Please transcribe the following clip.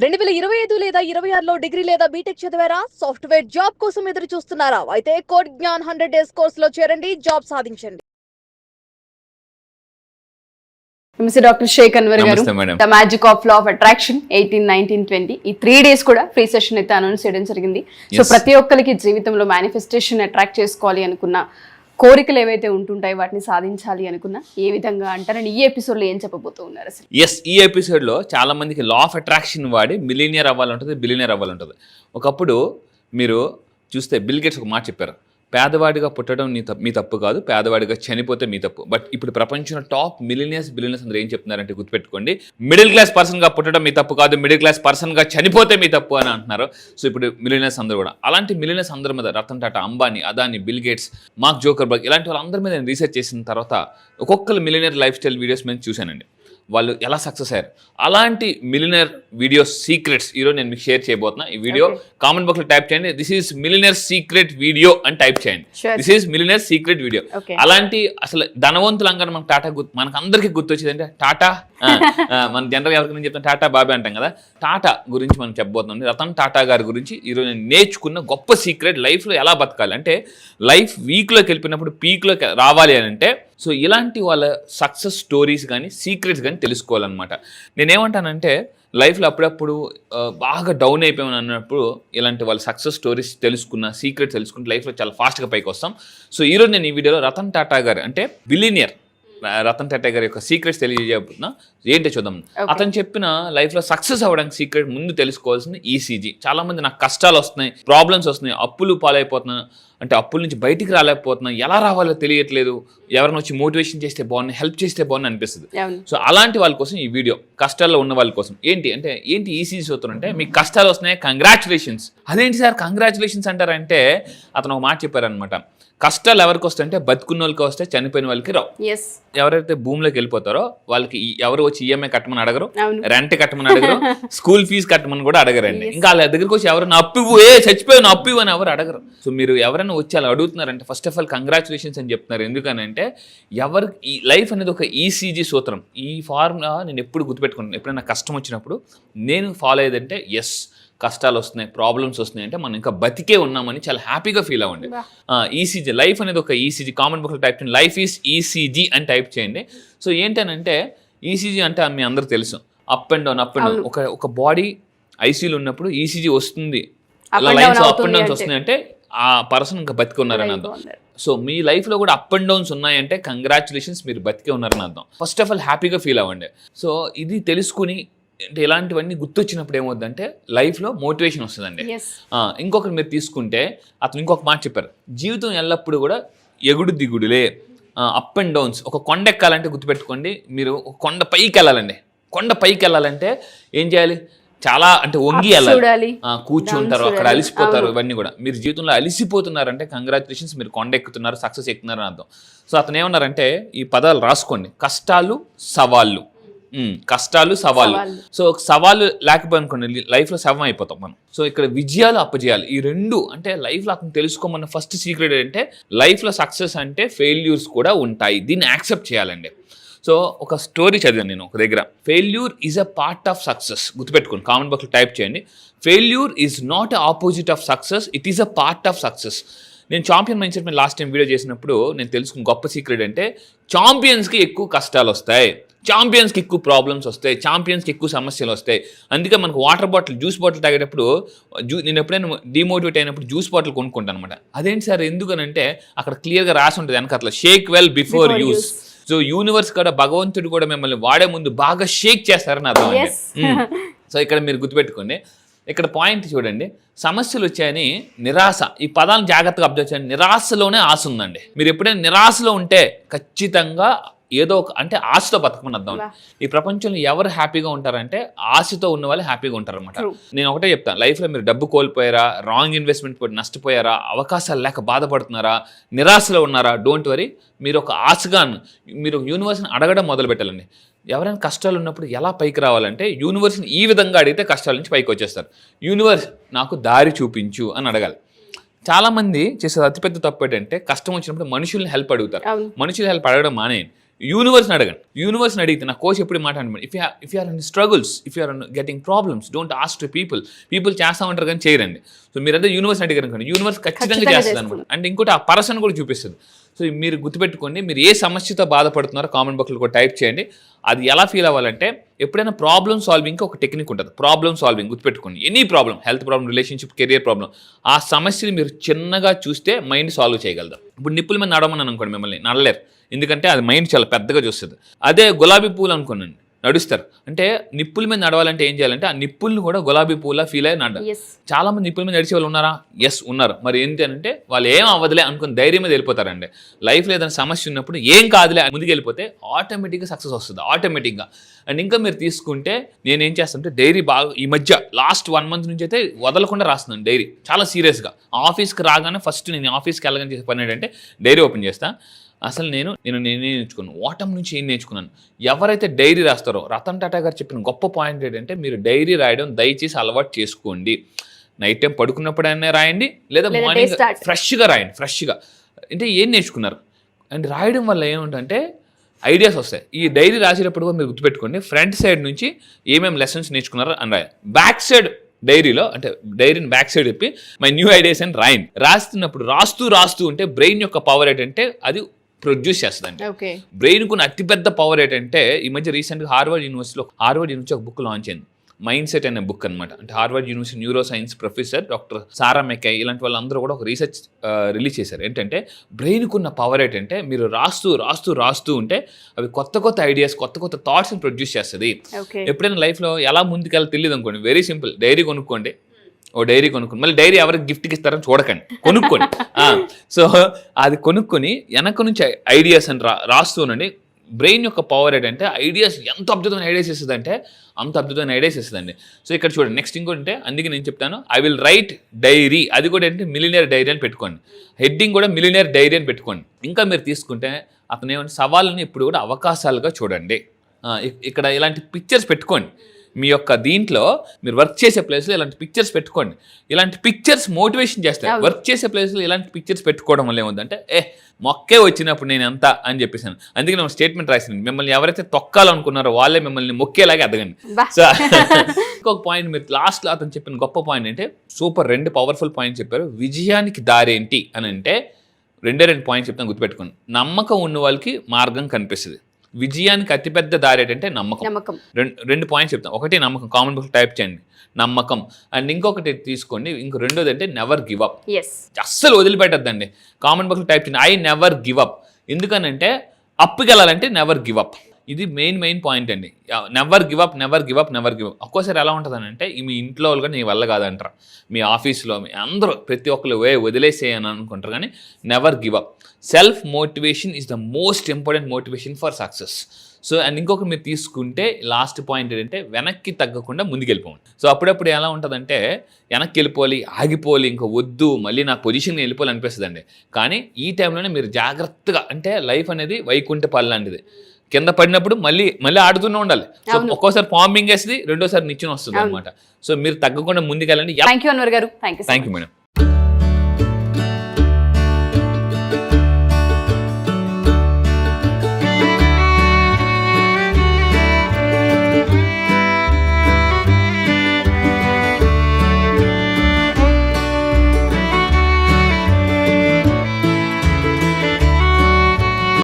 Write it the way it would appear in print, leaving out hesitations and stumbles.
2025 లేదా 26లో డిగ్రీ లేదా బీటెక్ చదివారా? సాఫ్ట్‌వేర్ జాబ్ కోసం ఎదురు చూస్తున్నారా? అయితే కోడ్ జ్ఞాన్ 100 డేస్ కోర్సులో చేరండి, జాబ్ సాధించండి. డాక్టర్ షేక్ అన్వర్ గారు, నమస్తే madam. The magic of law of attraction 18, 19, 20 ఈ 3 days కూడా ఫ్రీ సెషన్ అయితే అనౌన్స్ చేయడం జరిగింది. సో ప్రతి ఒక్కరికి జీవితంలో మేనిఫెస్టేషన్ అట్రాక్ట్ చేసుకోవాలి అనుకున్న కోరికలు ఏవైతే ఉంటుంటాయి వాటిని సాధించాలి అనుకున్న ఏ విధంగా అంటారని ఈ ఎపిసోడ్ లో ఏం చెప్పబోతూ ఉన్నారు అసలు? ఈ ఎపిసోడ్ లో చాలా మందికి లా ఆఫ్ అట్రాక్షన్ వాడి మిలీనియర్ అవ్వాలంటుంది, బిలినియర్ అవ్వాలంటుంది. ఒకప్పుడు మీరు చూస్తే బిల్ గేట్స్ ఒక మాట చెప్పారు, పేదవాడిగా పుట్టడం మీ తప్పు కాదు, పేదవాడిగా చనిపోతే మీ తప్పు. బట్ ఇప్పుడు ప్రపంచంలో టాప్ బిలినియర్స్ అందరూ ఏం చెప్తున్నారంటే గుర్తుపెట్టుకోండి, మిడిల్ క్లాస్ పర్సన్గా పుట్టడం మీ తప్పు కాదు, మిడిల్ క్లాస్ పర్సన్గా చనిపోతే మీ తప్పు అని అంటున్నారు. సో ఇప్పుడు మిలినియర్స్ అందరూ కూడా అలాంటి మిలినియర్స్ అందరి మీద Ratan Tata, Ambani, Adani, Bill Gates, Mark Zuckerberg ఇలాంటి వాళ్ళందరి మీద నేను రీసెర్చ్ చేసిన తర్వాత ఒక్కొక్కరు మిలినియర్ లైఫ్ స్టైల్ వీడియోస్ మేము చూశానండి. వాళ్ళు ఎలా సక్సెస్ అయ్యారు, అలాంటి మిలినియర్ వీడియో సీక్రెట్స్ ఈరోజు నేను మీకు షేర్ చేయబోతున్నా. ఈ వీడియో కామెంట్ బాక్స్ లో టైప్ చేయండి, this is millionaire secret video అని టైప్ చేయండి. This is millionaire secret video. అలాంటి అసలు ధనవంతులంగా మనకు టాటా మనకు అందరికీ గుర్తొచ్చేది అంటే టాటా. మన జనరల్ ఎవరికి చెప్తాం టాటా బాబే అంటాం కదా. టాటా గురించి మనం చెప్పబోతున్నాం. రతన్ టాటా గారి గురించి ఈరోజు నేను నేర్చుకున్న గొప్ప సీక్రెట్, లైఫ్లో ఎలా బతకాలి అంటే లైఫ్ వీక్లోకి వెళ్ళిపోయినప్పుడు పీక్లోకి రావాలి అని అంటే సో ఇలాంటి వాళ్ళ సక్సెస్ స్టోరీస్ కానీ సీక్రెట్స్ కానీ తెలుసుకోవాలన్నమాట. నేనేమంటానంటే లైఫ్లో అప్పుడప్పుడు బాగా డౌన్ అయిపోయామని అన్నప్పుడు ఇలాంటి వాళ్ళ సక్సెస్ స్టోరీస్ తెలుసుకున్న, సీక్రెట్స్ తెలుసుకుంటే లైఫ్లో చాలా ఫాస్ట్గా పైకి వస్తాం. సో ఈరోజు నేను ఈ వీడియోలో రతన్ టాటా గారు అంటే బిలినియర్ రతన్ టాటా గారి యొక్క సీక్రెట్స్ తెలియజేయబోతున్నా. ఏంటో చూద్దాం. అతను చెప్పిన లైఫ్లో సక్సెస్ అవ్వడానికి సీక్రెట్ ముందు తెలుసుకోవాల్సింది ఈసీజీ. చాలా మంది నాకు కష్టాలు వస్తున్నాయి, ప్రాబ్లమ్స్ వస్తున్నాయి, అప్పులు పాలైపోతున్నాను అంటే అప్పుల నుంచి బయటికి రాలేకపోతున్నాను, ఎలా రావాలో తెలియట్లేదు, ఎవరైనా వచ్చి మోటివేషన్ చేస్తే బాగుంది, హెల్ప్ చేస్తే బాగుంది అనిపిస్తుంది. సో అలాంటి వాళ్ళ కోసం ఈ వీడియో, కష్టాల్లో ఉన్న వాళ్ళ కోసం. ఏంటి ఈసీజీ సూత్రం అంటే, మీకు కష్టాలు వస్తున్నాయి, కంగ్రాచులేషన్స్. అదేంటి సార్ కంగ్రాచులేషన్స్ అంటారంటే అతను ఒక మాట చెప్పారనమాట, కష్టాలు ఎవరికి వస్తాయంటే బతుకున్న వాళ్ళకి వస్తే, చనిపోయిన వాళ్ళకి రావు. ఎవరైతే భూమిలోకి వెళ్ళిపోతారో వాళ్ళకి ఎవరు వచ్చి ఈఎంఐ కట్టమని అడగరు, రెంట్ కట్టమని అడగరు, స్కూల్ ఫీజు కట్టమని కూడా అడగరండి. ఇంకా వాళ్ళ దగ్గరికి వచ్చి ఎవరు నా అప్పు చచ్చిపోయావు నా అప్పు అని ఎవరు అడగరు. సో మీరు ఎవరైనా వచ్చి అలా అడుగుతున్నారంటే ఫస్ట్ ఆఫ్ ఆల్ కంగ్రాచులేషన్స్ అని చెప్తున్నారు. ఎందుకనంటే ఎవరికి ఈ లైఫ్ అనేది ఒక ఈసీజీ సూత్రం. ఈ ఫార్ములా నేను ఎప్పుడు గుర్తుపెట్టుకున్నాను. ఎప్పుడైనా కష్టం వచ్చినప్పుడు నేను ఫాలో అయ్యేదంటే ఎస్ కష్టాలు వస్తున్నాయి, ప్రాబ్లమ్స్ వస్తున్నాయి అంటే మనం ఇంకా బతికే ఉన్నామని చాలా హ్యాపీగా ఫీల్ అవ్వండి. ఈసీజీ లైఫ్ అనేది ఒక ఈసీజీ. కామెంట్ బాక్స్లో టైప్ చేయండి, లైఫ్ ఈజ్ ఈసీజీ అని టైప్ చేయండి. సో ఏంటనంటే ఈసీజీ అంటే మీ అందరూ తెలుసు, up and down up and down. ఒక బాడీ ఐసీయూలో ఉన్నప్పుడు ఈసీజీ వస్తుంది, లైన్స్ అప్ అండ్ డౌన్స్ వస్తున్నాయి అంటే ఆ పర్సన్ ఇంకా బతికి ఉన్నారని అర్థం. సో మీ లైఫ్లో కూడా అప్ అండ్ డౌన్స్ ఉన్నాయంటే కంగ్రాచులేషన్స్, మీరు బతికే ఉన్నారని అర్థం. ఫస్ట్ ఆఫ్ ఆల్ హ్యాపీగా ఫీల్ అవ్వండి. సో ఇది తెలుసుకుని అంటే ఇలాంటివన్నీ గుర్తొచ్చినప్పుడు ఏమవుద్దంటే లైఫ్లో మోటివేషన్ వస్తుందండి. ఇంకొకరు మీరు తీసుకుంటే అతను ఇంకొక మాట చెప్పారు, జీవితం ఎల్లప్పుడూ కూడా ఎగుడు దిగుడులే, అప్ అండ్ డౌన్స్. ఒక కొండ ఎక్కాలంటే గుర్తుపెట్టుకోండి, మీరు ఒక కొండ పైకి వెళ్ళాలండి. కొండ పైకి వెళ్ళాలంటే ఏం చేయాలి, చాలా అంటే వంగి వెళ్ళాలి, కూర్చుంటారు, అక్కడ అలిసిపోతారు. ఇవన్నీ కూడా మీరు జీవితంలో అలిసిపోతున్నారంటే కంగ్రాచులేషన్స్, మీరు కొండ ఎక్కుతున్నారు, సక్సెస్ ఎక్కుతున్నారు అని అర్థం. సో అతను ఏమన్నారంటే ఈ పదాలు రాసుకోండి, కష్టాలు సవాళ్ళు. కష్టాలు సవాళ్ళు. సో సవాళ్ళు లేకపోయి అనుకోండి లైఫ్లో శవం అయిపోతాం మనం. సో ఇక్కడ విజయాలు అపజయాలు ఈ రెండు అంటే లైఫ్లో అతను తెలుసుకోమన్న ఫస్ట్ సీక్రెట్ ఏంటంటే లైఫ్లో సక్సెస్ అంటే ఫెయిల్యూర్స్ కూడా ఉంటాయి, దీన్ని యాక్సెప్ట్ చేయాలండి. సో ఒక స్టోరీ చదివాను నేను ఒక దగ్గర, failure is a part of success. గుర్తుపెట్టుకోండి, కామెంట్ బాక్స్లో టైప్ చేయండి, failure is not a opposite of success, it is a part of success. నేను ఛాంపియన్ మైండ్ సెట్ మీద లాస్ట్ టైం వీడియో చేసినప్పుడు నేను తెలుసుకున్న గొప్ప సీక్రెట్ అంటే ఛాంపియన్స్కి ఎక్కువ కష్టాలు వస్తాయి, ఛాంపియన్స్కి ఎక్కువ ప్రాబ్లమ్స్ వస్తాయి, ఛాంపియన్స్కి ఎక్కువ సమస్యలు వస్తాయి. అందుకే మనకు వాటర్ బాటిల్, జ్యూస్ బాటిల్ తాగేటప్పుడు నేను ఎప్పుడైనా డిమోటివేట్ అయినప్పుడు జ్యూస్ బాటిల్ కొనుక్కుంటాను అనమాట. అదేంటి సార్ ఎందుకనంటే అక్కడ క్లియర్గా రాసి ఉంటుంది వెనకట్లా, shake well before use. So universe కూడా భగవంతుడు కూడా మిమ్మల్ని వాడే ముందు బాగా షేక్ చేస్తారని అర్థం. సో ఇక్కడ మీరు గుర్తుపెట్టుకోండి, ఇక్కడ పాయింట్ చూడండి, సమస్యలు వచ్చాయని నిరాశ, ఈ పదాలను జాగ్రత్తగా అబ్జర్వ్ చేయండి. నిరాశలోనే ఆశ ఉందండి. మీరు ఎప్పుడైనా నిరాశలో ఉంటే ఖచ్చితంగా ఏదో ఒక అంటే ఆశతో బతకమని అర్థం. ఈ ప్రపంచంలో ఎవరు హ్యాపీగా ఉంటారంటే ఆశతో ఉన్న వాళ్ళు హ్యాపీగా ఉంటారు అనమాట. నేను ఒకటే చెప్తాను, లైఫ్లో మీరు డబ్బు కోల్పోయారా, రాంగ్ ఇన్వెస్ట్మెంట్ పోయి నష్టపోయారా, అవకాశాలు లేక బాధపడుతున్నారా, నిరాశలో ఉన్నారా, డోంట్ వరీ. మీరు ఒక ఆశగా మీరు యూనివర్స్ని అడగడం మొదలు పెట్టాలండి. ఎవరైనా కష్టాలు ఉన్నప్పుడు ఎలా పైకి రావాలంటే యూనివర్స్ని ఈ విధంగా అడిగితే కష్టాల నుంచి పైకి వచ్చేస్తారు. యూనివర్స్ నాకు దారి చూపించు అని అడగాలి. చాలామంది చేసేది అతిపెద్ద తప్పు ఏంటంటే కష్టం వచ్చినప్పుడు మనుషుల్ని హెల్ప్ అడుగుతారు. మనుషులు హెల్ప్ అడగడం మానేయండి. యూనివర్స్ని అడగండి. యూనివర్స్ని అడిగితే నా కోచ్ ఎప్పుడు మాట అనమాట, if you're in struggles, if you're getting problems, don't ask to people చేస్తా ఉంటారు కానీ చేయరండి. సో మీరంతా యూనివర్స్ని అడిగారు అనుకోండి, యూనివర్స్ ఖచ్చితంగా చేస్తుంది అనమాట. అంటే ఇంకోటి ఆ పర్సన్ కూడా చూపిస్తుంది. సో మీరు గుర్తుపెట్టుకోండి, మీరు ఏ సమస్యతో బాధపడుతున్నారో కామెంట్ బాక్స్లో కూడా టైప్ చేయండి. అది ఎలా ఫీల్ అవ్వాలంటే, ఎప్పుడైనా ప్రాబ్లమ్ సాల్వింగ్కి ఒక టెక్నిక్ ఉంటుంది. ప్రాబ్లమ్ సాల్వింగ్ గుర్తుపెట్టుకోండి. Any problem, health problem, relationship, career problem, ఆ సమస్యని మీరు చిన్నగా చూస్తే మైండ్ సాల్వ్ చేయగలదు. ఇప్పుడు నిప్పుల మీద నడవమని అనుకోండి, మిమ్మల్ని నడలేరు, ఎందుకంటే అది మైండ్ చాలా పెద్దగా చూస్తుంది. అదే గులాబీ పూలు అనుకోండి, నడుస్తారు. అంటే నిప్పుల మీద నడవాలంటే ఏం చేయాలంటే, ఆ నిప్పుల్ని కూడా గులాబీ పూల ఫీల్ అయ్యి నడాలి. చాలా మంది నిప్పుల మీద నడిచే వాళ్ళు ఉన్నారా? ఎస్ ఉన్నారు. మరి ఏంటి అంటే, వాళ్ళు ఏం అవ్వదులే అనుకుని ధైర్యం మీద వెళ్ళిపోతారండి. లైఫ్లో ఏదైనా సమస్య ఉన్నప్పుడు ఏం కాదులే ముందుకు వెళ్ళిపోతే ఆటోమేటిక్గా సక్సెస్ వస్తుంది, ఆటోమేటిక్గా. అండ్ ఇంకా మీరు తీసుకుంటే, నేనేం చేస్తానంటే డైరీ బాగా ఈ మధ్య లాస్ట్ 1 month నుంచి అయితే వదలకుండా రాస్తున్నాను డైరీ, చాలా సీరియస్గా. ఆఫీస్కి రాగానే ఫస్ట్ నేను ఆఫీస్కి వెళ్ళగానే చేసే పని ఏంటంటే డైరీ ఓపెన్ చేస్తాను. అసలు నేను నేర్చుకున్నాను, ఓటమి నుంచి ఏం నేర్చుకున్నాను. ఎవరైతే డైరీ రాస్తారో, రతన్ టాటా గారు చెప్పిన గొప్ప పాయింట్ ఏంటంటే, మీరు డైరీ రాయడం దయచేసి అలవాటు చేసుకోండి. నైట్ టైం పడుకున్నప్పుడైనా రాయండి, లేదా మార్నింగ్ ఫ్రెష్గా రాయండి. ఫ్రెష్గా అంటే ఏం నేర్చుకున్నారు అండ్ రాయడం వల్ల ఏముంటుందంటే ఐడియాస్ వస్తాయి. ఈ డైరీ రాసేటప్పుడు కూడా మీరు గుర్తుపెట్టుకోండి, ఫ్రంట్ సైడ్ నుంచి ఏమేమి లెసన్స్ నేర్చుకున్నారో అని రాయాలి. బ్యాక్ సైడ్ డైరీలో అంటే డైరీని బ్యాక్ సైడ్ చెప్పి మై న్యూ ఐడియాస్ అని రాయండి. రాస్తున్నప్పుడు రాస్తూ ఉంటే బ్రెయిన్ యొక్క పవర్ ఏంటంటే అది ప్రొడ్యూస్ చేస్తుందండి. బ్రెయిన్ కున్న అతిపెద్ద పవర్ ఏంటంటే, ఈ మధ్య రీసెంట్గా హార్వర్డ్ యూనివర్సిటీ ఒక బుక్ లాంచ్ అయింది, మైండ్ సెట్ అనే బుక్ అనమాట. అంటే Harvard University neuroscience professor doctor Sarah McKay ఇలాంటి వాళ్ళందరూ కూడా ఒక రీసెర్చ్ రిలీజ్ చేశారు. ఏంటంటే బ్రెయిన్కు ఉన్న పవర్ ఏంటంటే, మీరు రాస్తూ ఉంటే అవి కొత్త ఐడియాస్, కొత్త థాట్స్ని ప్రొడ్యూస్ చేస్తుంది. ఎప్పుడైనా లైఫ్లో ఎలా ముందుకెళ్ళి తెలియదు అనుకోండి, వెరీ సింపుల్, డైరీ కొనుక్కోండి. డైరీ కొనుక్కోండి, మళ్ళీ డైరీ ఎవరికి గిఫ్ట్కి ఇస్తారని చూడకండి, కొనుక్కోండి. సో అది కొనుక్కొని వెనక నుంచి ఐడియాస్ అని రాస్తూనండి. బ్రెయిన్ యొక్క పవర్ ఏంటంటే, ఐడియాస్ ఎంత అద్భుతమైన ఐడియాస్ ఇస్తుంది అంటే అంత అద్భుతమైన ఐడియాస్ ఇస్తుందండి. సో ఇక్కడ చూడండి, నెక్స్ట్ ఇంకోటి, అందుకే నేను చెప్తాను, ఐ విల్ రైట్ డైరీ. అది కూడా ఏంటంటే మిలినియర్ డైరీ అని పెట్టుకోండి, హెడ్డింగ్ కూడా మిలినియర్ డైరీ అని పెట్టుకోండి. ఇంకా మీరు తీసుకుంటే, అతను ఏమంటే సవాళ్ళని ఇప్పుడు కూడా అవకాశాలుగా చూడండి. ఇక్కడ ఇలాంటి పిక్చర్స్ పెట్టుకోండి. మీ యొక్క దీంట్లో మీరు వర్క్ చేసే ప్లేస్లో ఇలాంటి పిక్చర్స్ పెట్టుకోండి. ఇలాంటి పిక్చర్స్ మోటివేషన్ చేస్తాయి. వర్క్ చేసే ప్లేస్లో ఇలాంటి పిక్చర్స్ పెట్టుకోవడం వల్ల ఏముందంటే, మొక్కే వచ్చినప్పుడు నేను ఎంత అని చెప్పేసాను. అందుకే నేను స్టేట్మెంట్ రాసాను, మిమ్మల్ని ఎవరైతే తొక్కాలనుకున్నారో వాళ్ళే మిమ్మల్ని మొక్కేలాగే ఎదగండి. సో ఇంకొక పాయింట్, మీరు లాస్ట్లో అతను చెప్పిన గొప్ప పాయింట్ అంటే, సూపర్ 2 పవర్ఫుల్ పాయింట్స్ చెప్పారు. విజయానికి దారేంటి అని అంటే 2 పాయింట్స్ చెప్తాను, గుర్తుపెట్టుకోండి. నమ్మకం ఉన్న వాళ్ళకి మార్గం కనిపిస్తుంది. విజయానికి అతిపెద్ద దారి ఏంటంటే నమ్మకం. 2 పాయింట్స్ చెప్తాను. ఒకటి నమ్మకం, కామెంట్ బాక్స్ టైప్ చేయండి నమ్మకం. అండ్ ఇంకొకటి తీసుకోండి, రెండోది అంటే నెవర్ గివ్ అప్. అస్సలు వదిలిపెట్టద్దండి. కామెంట్ బాక్స్లో టైప్ చేయండి, ఐ నెవర్ గివ్ అప్. ఎందుకనంటే అప్పుకి వెళ్ళాలంటే నెవర్ గివ్ అప్. ఇది మెయిన్ పాయింట్ అండి. Never give up. ఒక్కోసారి ఎలా ఉంటుందని అంటే, మీ ఇంట్లో వాళ్ళు కూడా నీ వల్ల కాదంటారు, మీ ఆఫీస్లో మీ అందరూ ప్రతి ఒక్కరు వదిలేసేయని అనుకుంటారు. కానీ never give up. Self motivation is the most important motivation for success. So and ఇంకొక మీరు తీసుకుంటే లాస్ట్ పాయింట్ ఏంటంటే, వెనక్కి తగ్గకుండా ముందుకెళ్ళిపోండి. సో అప్పుడప్పుడు ఎలా ఉంటుందంటే, వెనక్కి వెళ్ళిపోవాలి, ఆగిపోవాలి, ఇంకా వద్దు, మళ్ళీ నా పొజిషన్ వెళ్ళిపోవాలి అనిపిస్తుంది అండి. కానీ ఈ టైంలోనే మీరు జాగ్రత్తగా, అంటే లైఫ్ అనేది వైకుంఠ పల్లి లాంటిది, కింద పడినప్పుడు మళ్ళీ ఆడుతూనే ఉండాలి. సో ఒక్కోసారి పాంబింగ్ వేస్తుంది, రెండోసారి నిచ్చెన వస్తుంది అనమాట. సో మీరు తగ్గకుండా ముందుకెళ్ళండి. థ్యాంక్ యూ అన్వర్ గారు. Thank you madam.